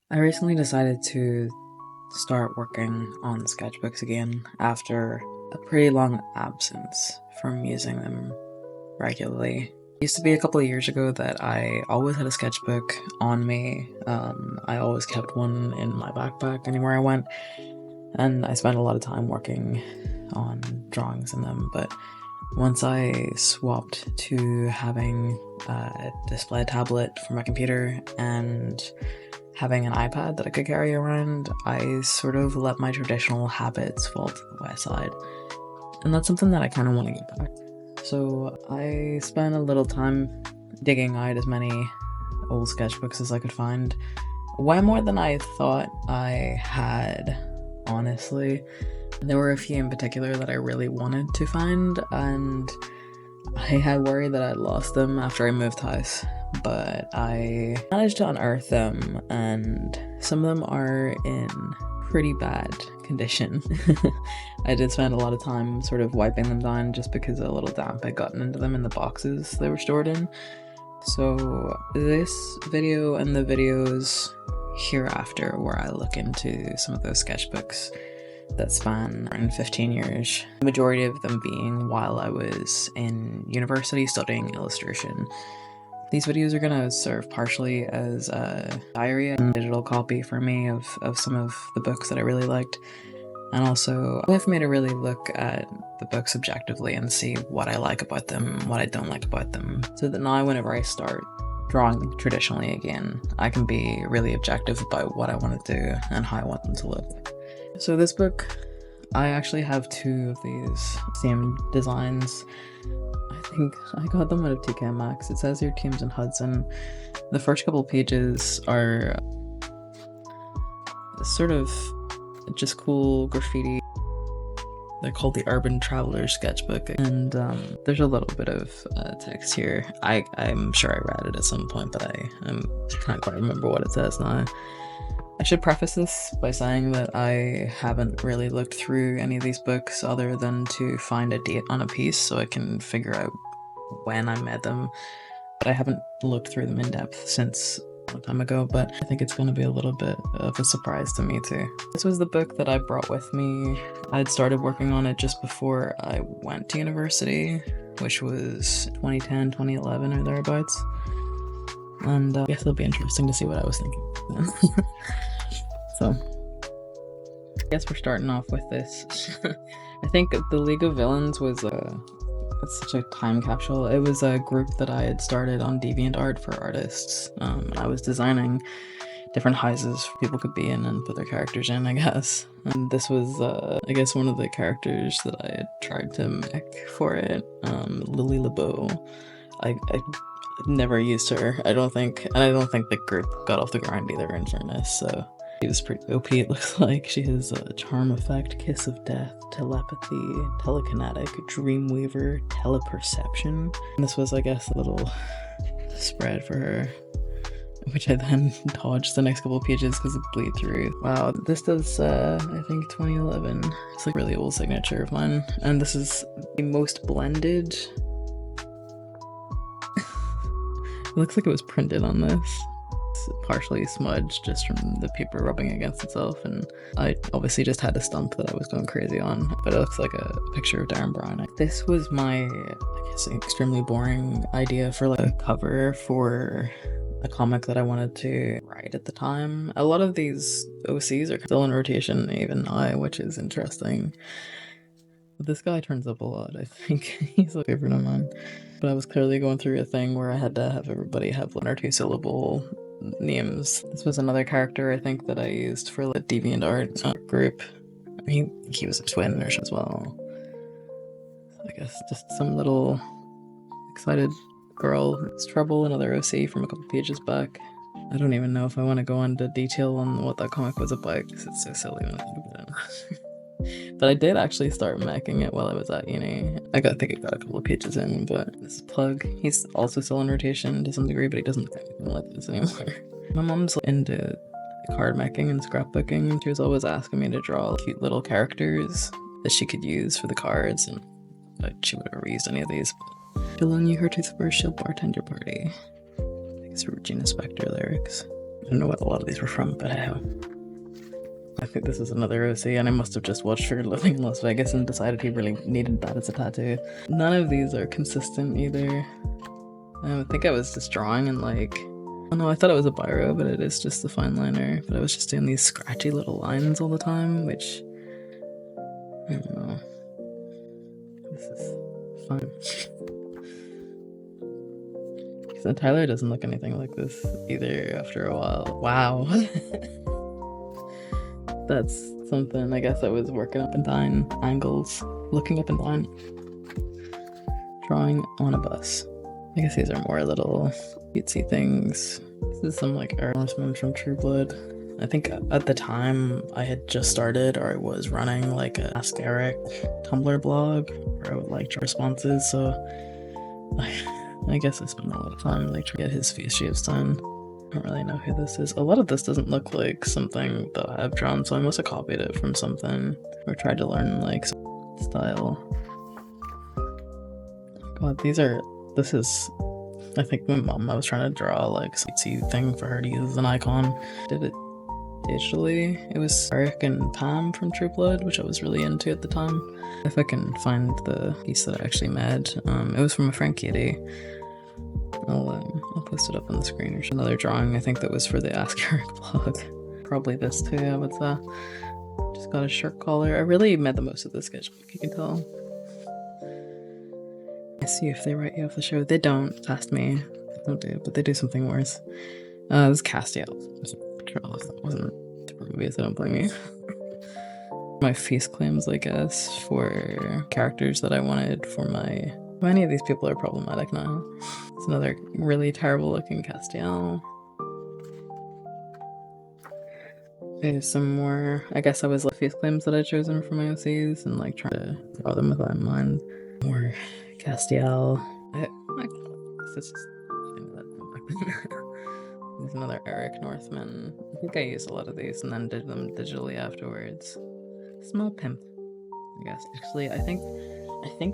I recently decided to start working on sketchbooks again after a pretty long absence from using them regularly. It used to be a couple of years ago that I always had a sketchbook on me. I always kept one in my backpack anywhere I went, and I spent a lot of time working on drawings in them. But once I swapped to having a display tablet for my computer and having an iPad that I could carry around, I sort of let my traditional habits fall to the wayside. And that's something that I kind of want to get back. So I spent a little time digging out as many old sketchbooks as I could find. Way more than I thought I had, honestly. There were a few in particular that I really wanted to find, and I had worried that I'd lost them after I moved house, but I managed to unearth them, and some of them are in pretty bad condition. I did spend a lot of time sort of wiping them down just because a little damp had gotten into them in the boxes they were stored in. So this video and the videos hereafter where I look into some of those sketchbooks that span around 15 years, the majority of them being while I was in university studying illustration. These videos are going to serve partially as a diary and digital copy for me of some of the books that I really liked, and also a way for me to really look at the books objectively and see what I like about them, what I don't like about them, so that now whenever I start drawing traditionally again, I can be really objective about what I want to do and how I want them to look. So this book, I actually have two of these same designs. I think I got them out of TK Maxx. It says here Teams in Hudson. The first couple pages are sort of just cool graffiti. They're called the Urban Traveler Sketchbook, and there's a little bit of text here. I'm sure I read it at some point, but I can't quite remember what it says now. I should preface this by saying that I haven't really looked through any of these books other than to find a date on a piece so I can figure out when I made them, but I haven't looked through them in depth since a long time ago, but I think it's going to be a little bit of a surprise to me too. This was the book that I brought with me. I'd started working on it just before I went to university, which was 2010, 2011 or thereabouts. And I guess it'll be interesting to see what I was thinking then. So, I guess we're starting off with this. I think the League of Villains was it's such a time capsule. It was a group that I had started on DeviantArt for artists. I was designing different houses people could be in and put their characters in, I guess. And this was, I guess, one of the characters that I had tried to make for it. Lily LeBeau. I never used her, I don't think, and I don't think the group got off the ground either, in fairness, so she was pretty OP, it looks like. She has a charm effect, kiss of death, telepathy, telekinetic, dreamweaver, teleperception. And this was, I guess, a little spread for her, which I then dodged the next couple of pages because it bleed through. Wow, this does, I think 2011. It's like a really old signature of mine, and this is the most blended. It looks like it was printed on this. It's partially smudged just from the paper rubbing against itself, and I obviously just had a stump that I was going crazy on, but it looks like a picture of Darren Brown. This was my, I guess, extremely boring idea for like a cover for a comic that I wanted to write at the time. A lot of these OCs are still in rotation even now, which is interesting. But this guy turns up a lot, I think. He's a favorite of mine. But I was clearly going through a thing where I had to have everybody have 1 or 2 syllable names. This was another character I think that I used for the DeviantArt group. He was a twin as well. So I guess just some little excited girl. It's Trouble, another OC from a couple pages back. I don't even know if I want to go into detail on what that comic was about because it's so silly when I think about it. But I did actually start making it while I was at uni. I think I got a couple of pages in, but this is Plug. He's also still in rotation to some degree, but he doesn't look anything like this anymore. My mom's into card making and scrapbooking. She was always asking me to draw cute little characters that she could use for the cards, and she would have never used any of these. She'll loan you her toothbrush, she'll bartend your party. I think it's Regina Spektor lyrics. don't know what a lot of these were from, but I think this is another OC, and I must have just watched her living in Las Vegas and decided he really needed that as a tattoo. None of these are consistent either. I think I was just drawing and like, oh no, I thought it was a biro, but it is just the fine liner. But I was just doing these scratchy little lines all the time, which, I don't know. This is fun. So Tyler doesn't look anything like this either after a while. Wow. That's something. I guess I was working up and down angles, looking up and down, drawing on a bus. I guess these are more little cutesy things. This is some like Norseman from True Blood. I think at the time I had just started, or I was running like a Ask Eric Tumblr blog where I would like draw responses, so I guess I spent a lot of time like trying to get his face shapes done. I don't really know who this is. A lot of this doesn't look like something that I've drawn, so I must have copied it from something or tried to learn like style. God, this is, I think my mom, I was trying to draw like a cutesy thing for her to use as an icon. Did it digitally. It was Eric and Pam from True Blood, which I was really into at the time. If I can find the piece that I actually made, it was from a friend Katie. I'll post it up on the screen. Or another drawing, I think that was for the Ask Eric blog. Probably this too, I would say. Just got a shirt collar. I really made the most of this sketchbook, you can tell. Let's see if they write you off the show. They don't, past me. They don't do, but they do something worse. This is Castiel. That wasn't super movie, so don't blame me. My face claims, I guess, for characters that I wanted for my... Many of these people are problematic now. It's another really terrible looking Castiel. There's some more, I guess I was like face claims that I'd chosen for my OCs and like trying to draw them with that in mind. More Castiel. This is There's another Eric Northman. I think I used a lot of these and then did them digitally afterwards. Small pimp, I guess. Actually, I think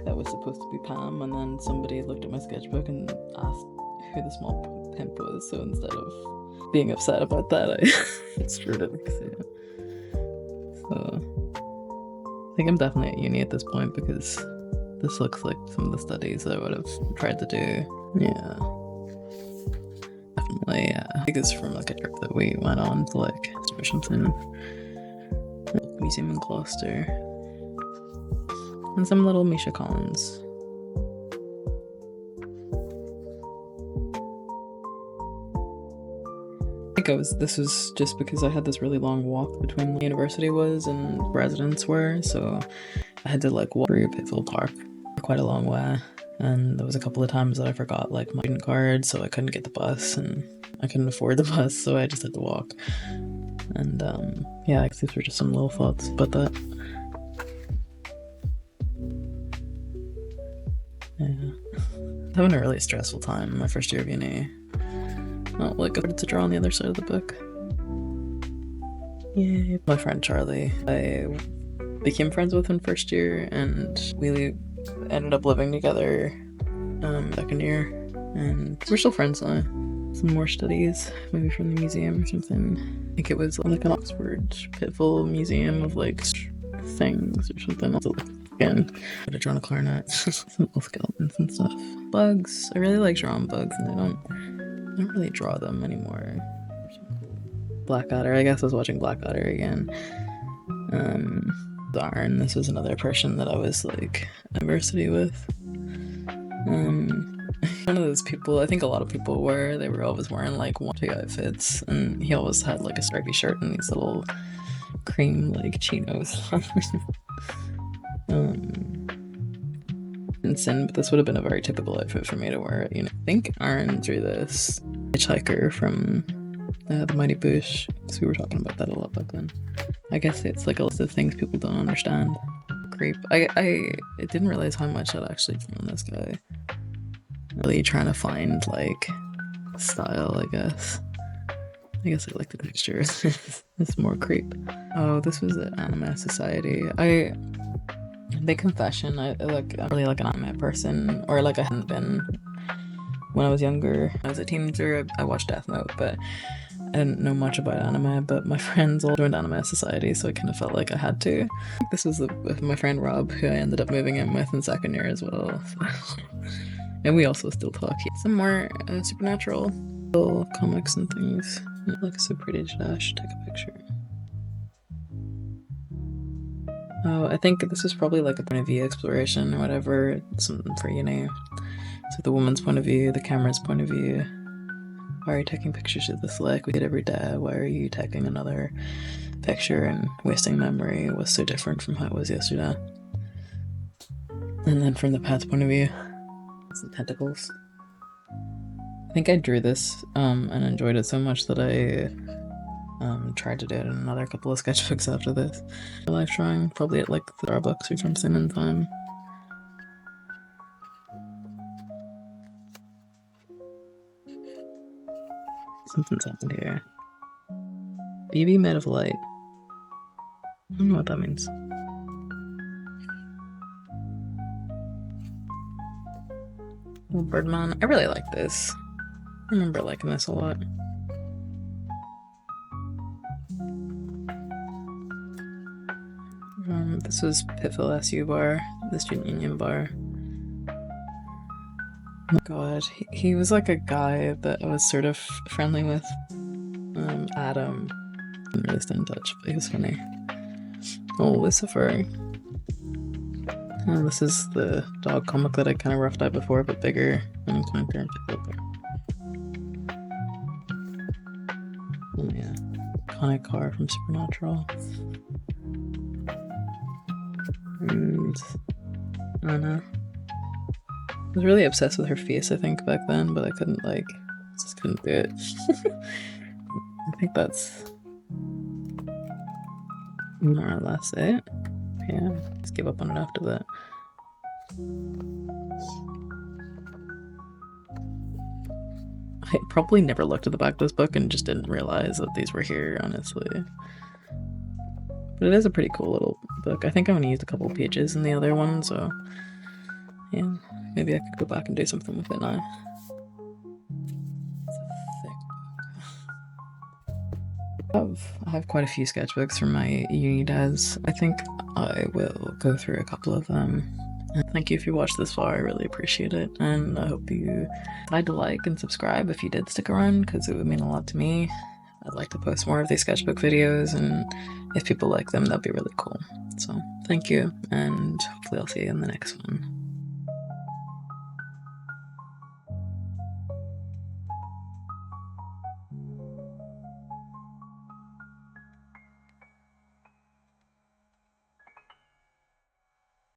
that was supposed to be Pam, and then somebody looked at my sketchbook and asked who the small pimp was, so instead of being upset about that, I screwed it. So I think I'm definitely at uni at this point because this looks like some of the studies that I would have tried to do. Yeah. Definitely, yeah. I think it's from like a trip that we went on to like or something. Museum in Gloucester. And some little Misha Collins. I think this was just because I had this really long walk between the university was and residents were, so I had to like walk through Pittsfield Park for quite a long way. And there was a couple of times that I forgot like my student card, so I couldn't get the bus, and I couldn't afford the bus, so I just had to walk. And yeah, I guess these were just some little thoughts about that. Yeah. Having a really stressful time my first year of uni. Not like I started to draw on the other side of the book. Yay. My friend Charlie, I became friends with in first year, and we ended up living together second year, and we're still friends now. Some more studies, maybe from the museum or something. I think it was like an Oxford Pitfall museum of like things or something. Also, again, I would have drawn a clarinet, some little skeletons and stuff. Bugs. I really like drawing bugs, and I don't really draw them anymore. Blackadder. I guess I was watching Blackadder again. Darn, this was another person that I was like at university with. One of those people, I think a lot of people were, they were always wearing like one-two outfits, and he always had like a stripy shirt and these little cream like chinos. Insane, but this would have been a very typical outfit for me to wear. You know, I think Aaron drew this hitchhiker from the Mighty Bush, because we were talking about that a lot back then. I guess it's like a list of things people don't understand. Creep. I didn't realize how much I'd actually drawn on this guy. Really trying to find like style, I guess. I like the texture. It's more creep. Oh, this was an anime society. Big confession, I'm really like an anime person, or like I hadn't been when I was younger. When I was a teenager, I watched Death Note, but I didn't know much about anime, but my friends all joined anime society, so I kind of felt like I had to. This was with my friend Rob, who I ended up moving in with in second year as well. So. And we also still talk. Some more supernatural comics and things. It looks so pretty. I should take a picture. Oh, I think this is probably like a point of view exploration or whatever. Something for uni. So the woman's point of view, the camera's point of view. Why are you taking pictures of this lake? We did every day. Why are you taking another picture and wasting memory? It was so different from how it was yesterday. And then from the pet's point of view, some tentacles. I think I drew this and enjoyed it so much that I tried to do it in another couple of sketchbooks after this. Live drawing, probably at like the Starbucks or something in time. Something's happened here. BB made of light. I don't know what that means. Little Birdman. I really like this. I remember liking this a lot. This was Pittville SU bar, the student union bar. Oh god, he was like a guy that I was sort of friendly with. Adam. Didn't really stay in touch, but he was funny. Oh, Lucifer. And this is the dog comic that I kind of roughed out before, but bigger and clunker and thicker. Oh yeah, iconic car from Supernatural. And I don't know. I was really obsessed with her face, I think, back then, but I couldn't just couldn't do it. I think that's more or less it. Yeah, just give up on it after that. I probably never looked at the back of this book and just didn't realize that these were here, honestly. But it is a pretty cool little book. I think I only used a couple of pages in the other one, so yeah, maybe I could go back and do something with it now. It's a thick book. I have quite a few sketchbooks from my uni days. I think I will go through a couple of them. And thank you if you watched this far, I really appreciate it. And I hope you decide to like and subscribe if you did stick around, because it would mean a lot to me. I'd like to post more of these sketchbook videos, and if people like them, that'd be really cool. So thank you, and hopefully I'll see you in the next one.